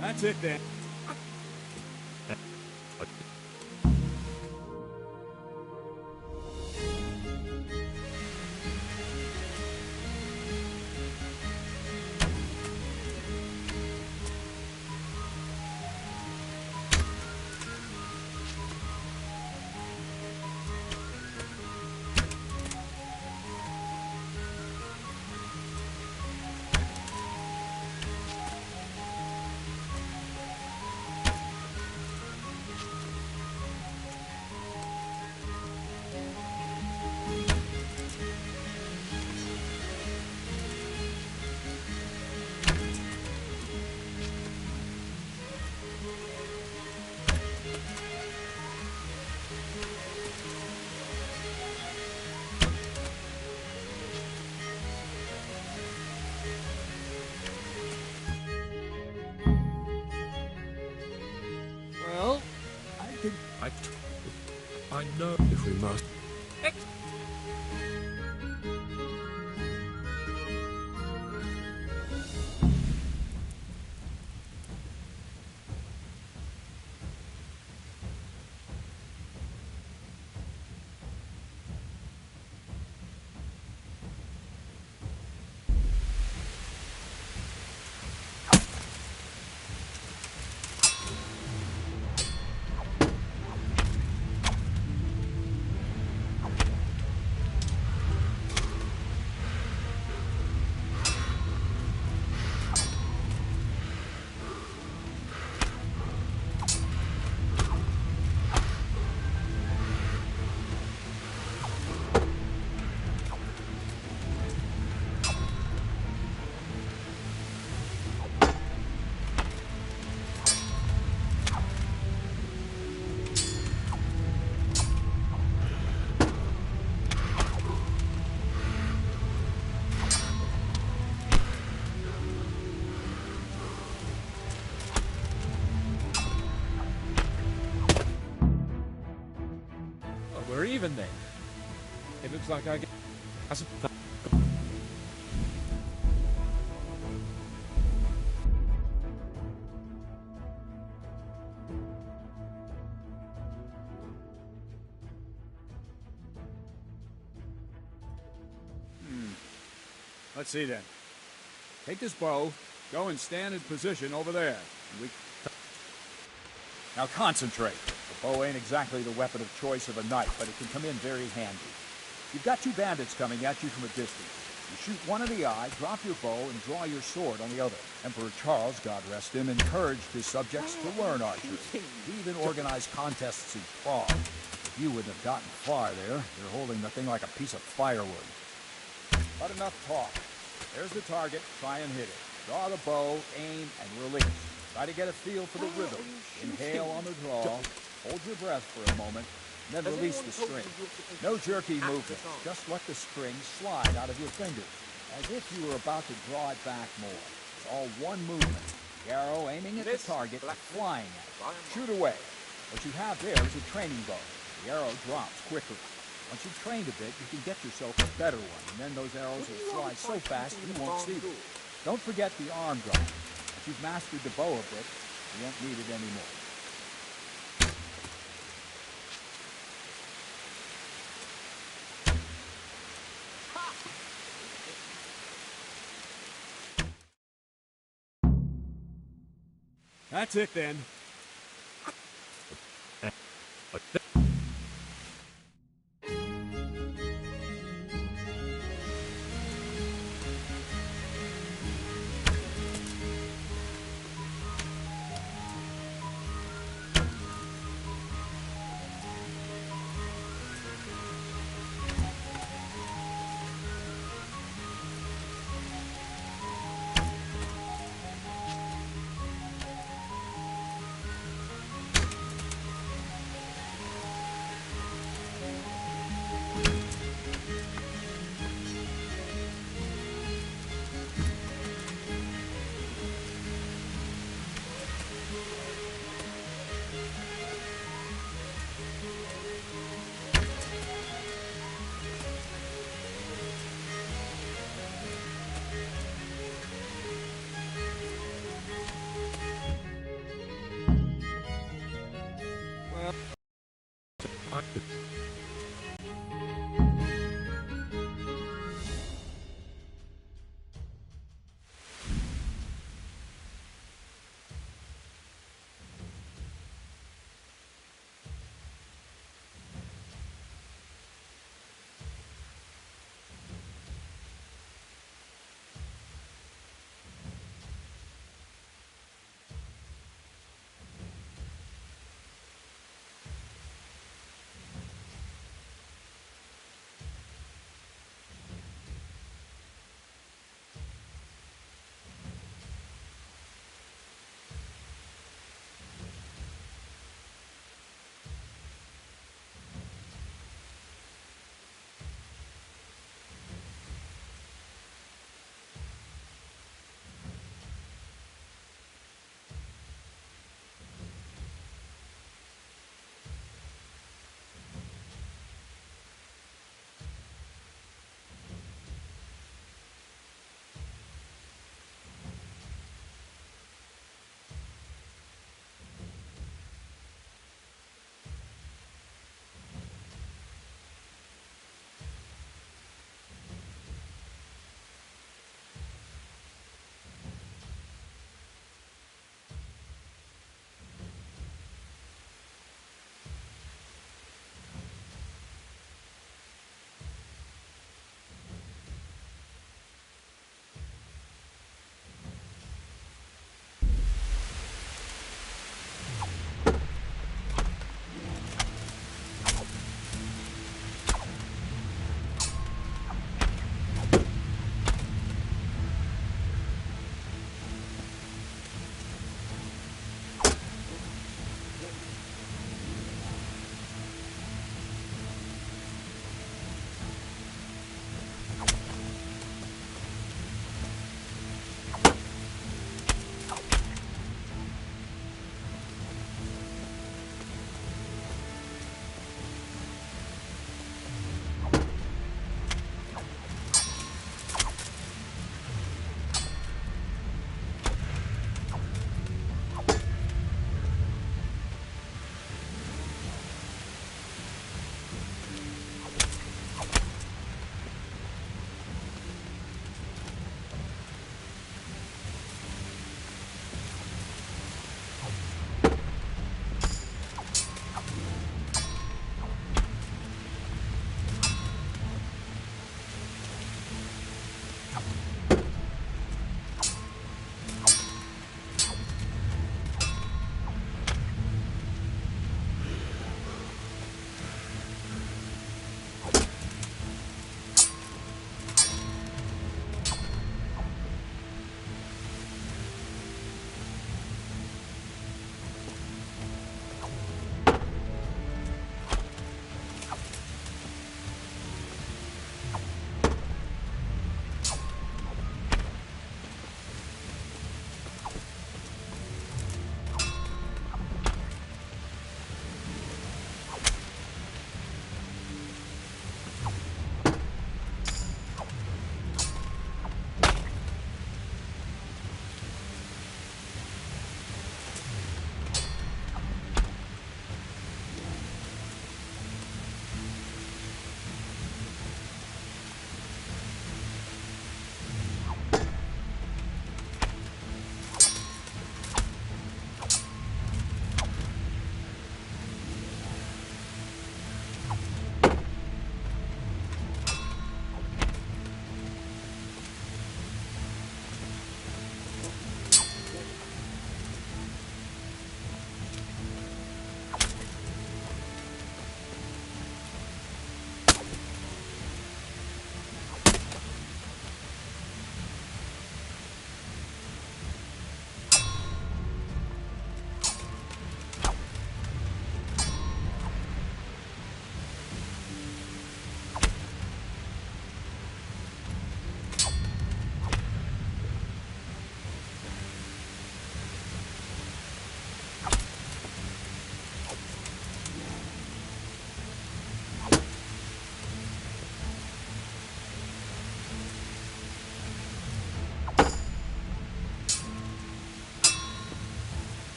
That's it then. I know if we must. We're even then. It looks like I get... Let's see then. Take this bow, go and stand in position over there. Now concentrate. The bow ain't exactly the weapon of choice of a knight, but it can come in very handy. You've got two bandits coming at you from a distance. You shoot one in the eye, drop your bow, and draw your sword on the other. Emperor Charles, God rest him, encouraged his subjects to learn archery. He even organized contests in Prague. If you wouldn't have gotten far there, you're holding the thing like a piece of firewood. But enough talk. There's the target. Try and hit it. Draw the bow, aim, and release. Try to get a feel for the rhythm. Inhale on the draw. Hold your breath for a moment, and then release the string. No jerky movements. Just let the string slide out of your fingers, as if you were about to draw it back more. It's all one movement. The arrow aiming at the target and flying at it. Shoot away. What you have there is a training bow. The arrow drops quickly. Once you've trained a bit, you can get yourself a better one, and then those arrows will fly so fast you won't see them. Don't forget the arm drop. If you've mastered the bow a bit, you won't need it anymore. That's it then.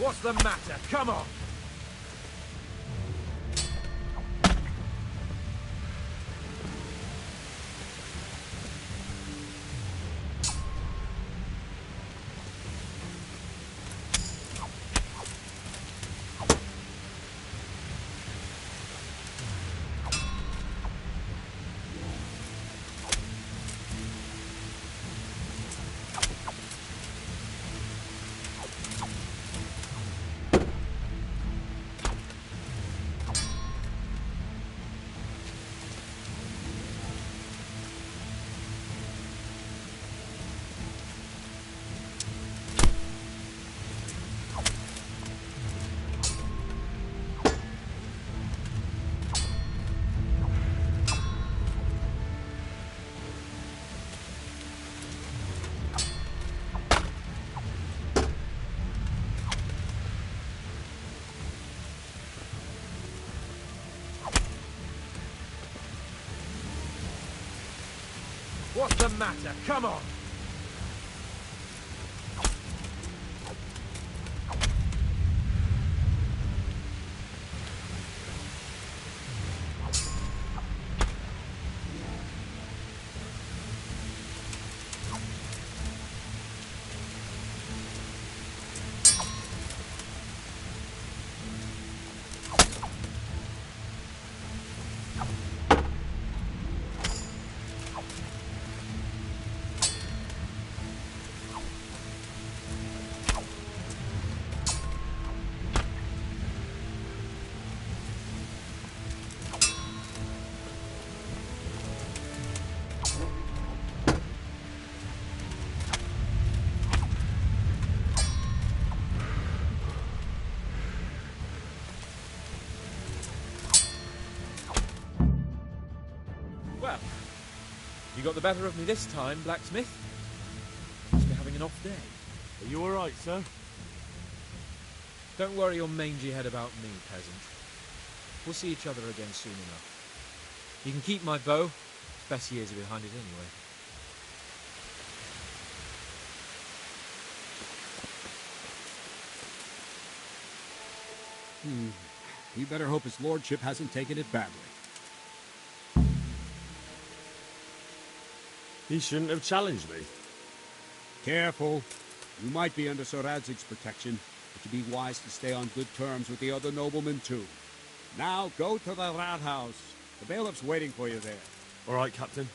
What's the matter? Come on! What's the matter? Come on! Well, you got the better of me this time, blacksmith. Must be having an off day. Are you alright, sir? Don't worry your mangy head about me, peasant. We'll see each other again soon enough. You can keep my bow. It's best years are behind it anyway. You better hope his lordship hasn't taken it badly. He shouldn't have challenged me. Careful. You might be under Sir Radzig's protection, but you'd be wise to stay on good terms with the other noblemen too. Now go to the Rathaus. The bailiff's waiting for you there. All right, Captain.